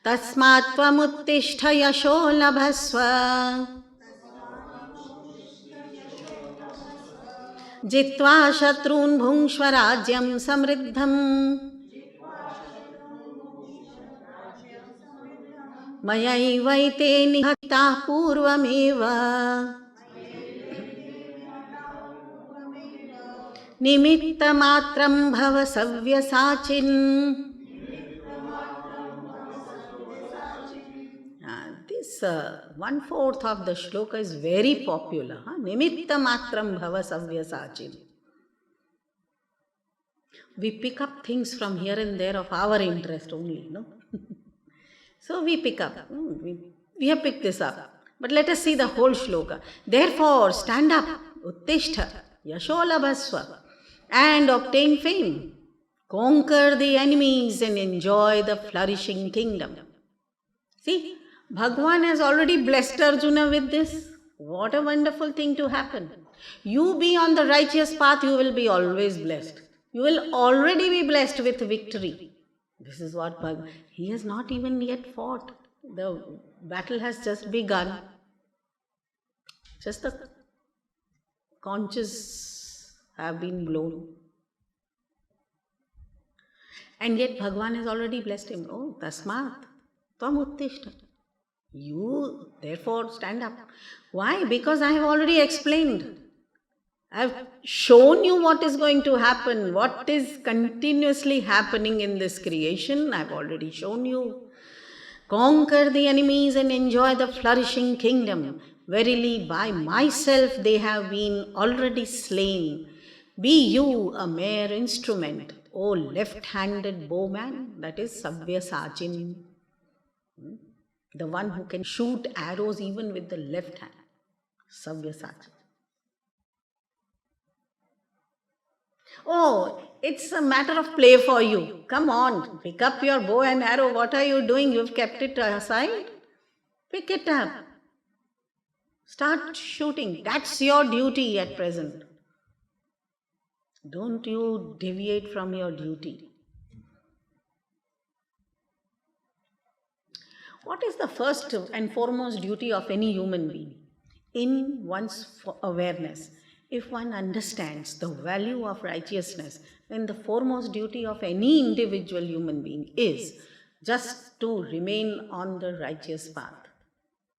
Tasmat tvamuttishta yasho labhasva jitva shatrun bhungshva rajyam samriddham mayaivaite nihitah purvameva nimitta matram bhava savyasachin. This 1/4 of the shloka is very popular. Nimitta matram bhava savyasachin. We pick up things from here and there of our interest only, no? So we pick up. We have picked this up. But let us see the whole shloka. Therefore, stand up, uttishta, yasholabhasva, and obtain fame. Conquer the enemies and enjoy the flourishing kingdom. See, Bhagwan has already blessed Arjuna with this. What a wonderful thing to happen. You be on the righteous path, you will be always blessed. You will already be blessed with victory. This is what Bhagwan. He has not even yet fought. The battle has just begun. Just the conches have been blown. And yet Bhagwan has already blessed him. Oh, tasmat tvam uttishta. You therefore stand up. Why? Because I have already explained. I have shown you what is going to happen, what is continuously happening in this creation. I have already shown you. Conquer the enemies and enjoy the flourishing kingdom. Verily, by myself they have been already slain. Be you a mere instrument, O left-handed bowman, that is Savyasachin. The one who can shoot arrows even with the left hand. Savyasachin. Oh, it's a matter of play for you. Come on, pick up your bow and arrow. What are you doing? You've kept it aside. Pick it up. Start shooting. That's your duty at present. Don't you deviate from your duty. What is the first and foremost duty of any human being? In one's awareness. If one understands the value of righteousness, then the foremost duty of any individual human being is just to remain on the righteous path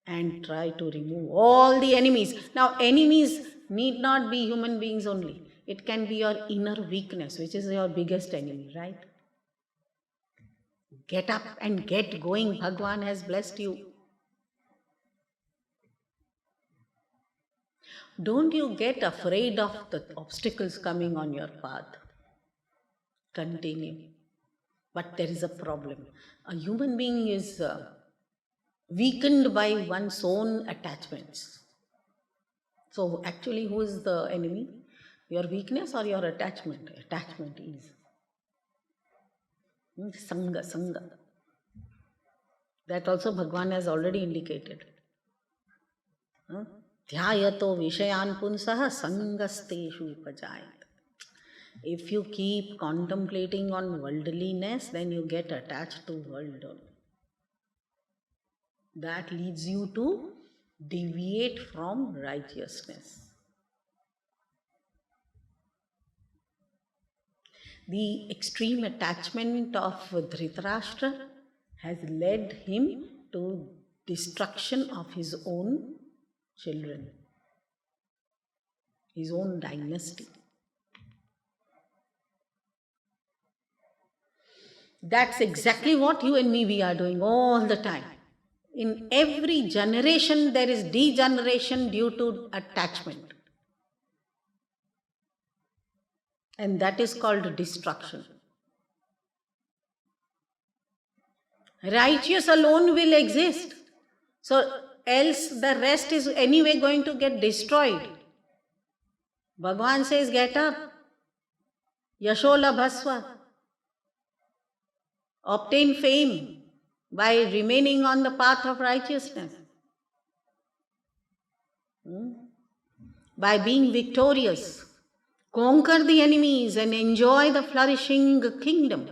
and try to remove all the enemies. Now, enemies need not be human beings only. It can be your inner weakness, which is your biggest enemy, right? Get up and get going. Bhagwan has blessed you. Don't you get afraid of the obstacles coming on your path. Continue. But there is a problem. A human being is weakened by one's own attachments. So actually, who is the enemy? Your weakness or your attachment? Attachment is Sangha. That also Bhagwan has already indicated. Dhyayato vishayan punsaha sangasteshu upajayat. If you keep contemplating on worldliness, then you get attached to world only. That leads you to deviate from righteousness. The extreme attachment of Dhritarashtra has led him to destruction of his own children, his own dynasty. That's exactly what you and me, we are doing all the time. In every generation, there is degeneration due to attachment. And that is called destruction. Righteous alone will exist. So else the rest is anyway going to get destroyed. Bhagwan says, get up. Yashola bhasva. Obtain fame by remaining on the path of righteousness. By being victorious. Conquer the enemies and enjoy the flourishing kingdom.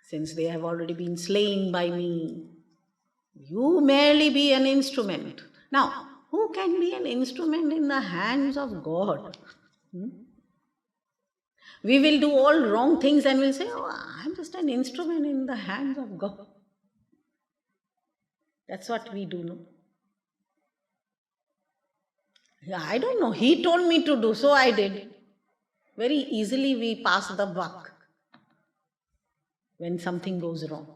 since they have already been slain by me. You merely be an instrument. Now, who can be an instrument in the hands of God? We will do all wrong things and we'll say, oh, I'm just an instrument in the hands of God. That's what we do, no? Yeah, I don't know. He told me to do, so I did. Very easily we pass the buck when something goes wrong.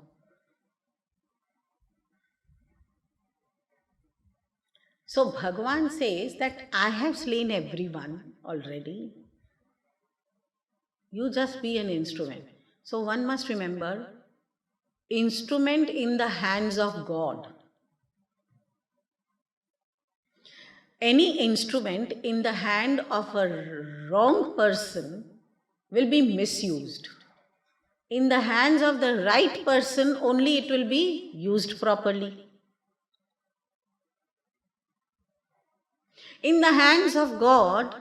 So Bhagavan says that I have slain everyone already. You just be an instrument. So one must remember, instrument in the hands of God. Any instrument in the hand of a wrong person will be misused. In the hands of the right person, only it will be used properly. In the hands of God,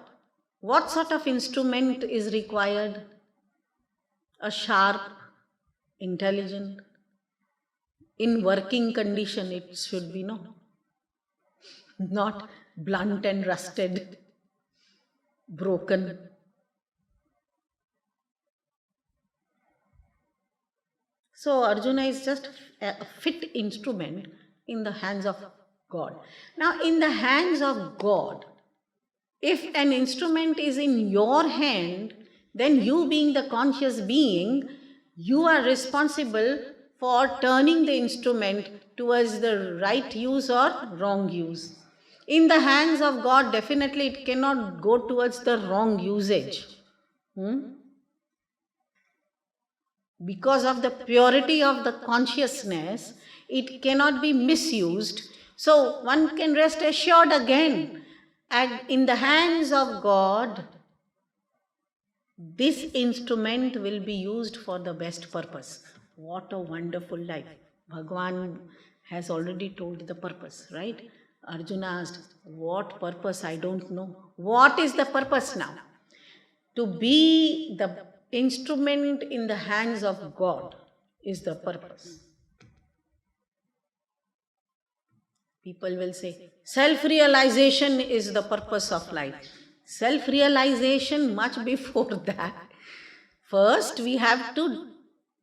what sort of instrument is required? A sharp, intelligent, in working condition it should be, no? Not blunt and rusted, broken. So Arjuna is just a fit instrument in the hands of God. Now in the hands of God, if an instrument is in your hand, then you being the conscious being, you are responsible for turning the instrument towards the right use or wrong use. In the hands of God, definitely it cannot go towards the wrong usage. Because of the purity of the consciousness, it cannot be misused. So one can rest assured again, and in the hands of God, this instrument will be used for the best purpose. What a wonderful life. Bhagavan has already told the purpose, right? Arjuna asked, what purpose? I don't know. What is the purpose now? To be the instrument in the hands of God is the purpose. People will say, self-realization is the purpose of life. Self-realization much before that. First, we have to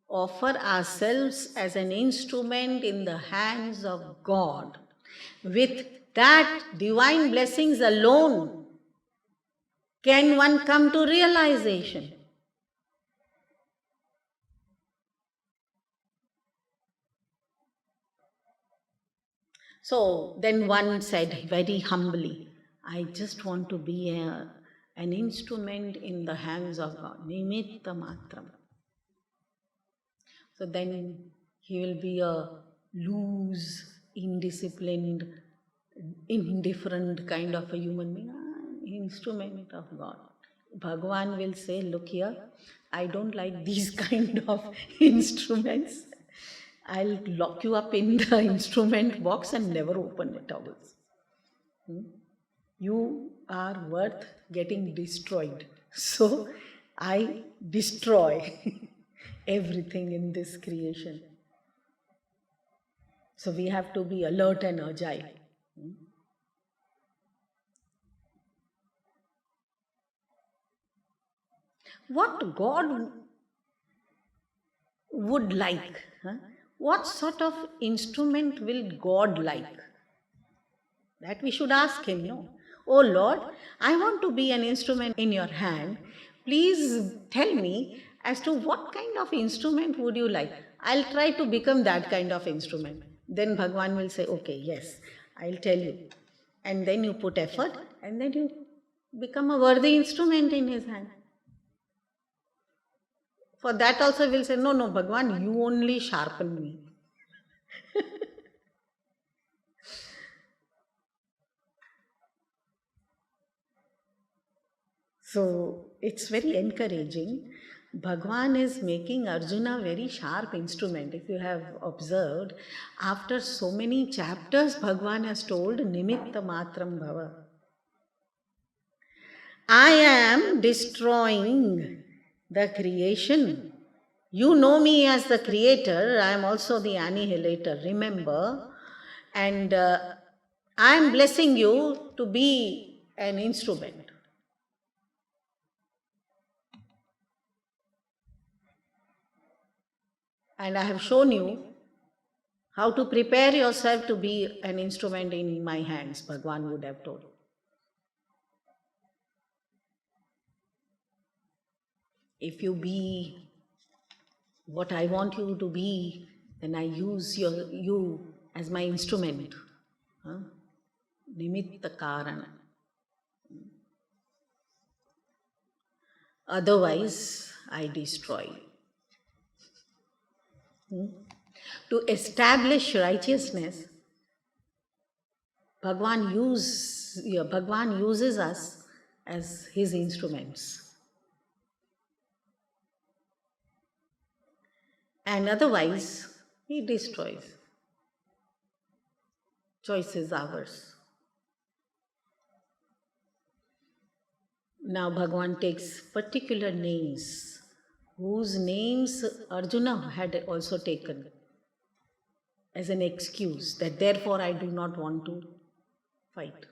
offer ourselves as an instrument in the hands of God. With that divine blessings alone can one come to realization. So then one said very humbly, I just want to be an instrument in the hands of God. Nimitta matram. So then he will be a loose, indisciplined, indifferent kind of a human being. Instrument of God. Bhagavan will say, look here, I don't like these kind of instruments. I'll lock you up in the instrument box and never open it out. You are worth getting destroyed. So I destroy everything in this creation. So we have to be alert and agile. What God would like? What sort of instrument will God like? That we should ask Him, no? Oh Lord, I want to be an instrument in your hand. Please tell me as to what kind of instrument would you like? I'll try to become that kind of instrument. Then Bhagavan will say, okay, yes, I'll tell you. And then you put effort and then you become a worthy instrument in His hand. For that also we'll say, no, Bhagavan, you only sharpen me. So it's very encouraging. Bhagavan is making Arjuna a very sharp instrument. If you have observed, after so many chapters, Bhagavan has told, Nimitta matram bhava. I am destroying the creation. You know me as the creator, I am also the annihilator, remember. And I am blessing you to be an instrument. And I have shown you how to prepare yourself to be an instrument in my hands, Bhagwan would have told. If you be what I want you to be, then I use you as my instrument. Nimitta Karana. Otherwise, I destroy. To establish righteousness, Bhagwan uses us as his instruments. And otherwise, he destroys. Choice is ours. Now Bhagwan takes particular names, whose names Arjuna had also taken as an excuse that therefore I do not want to fight.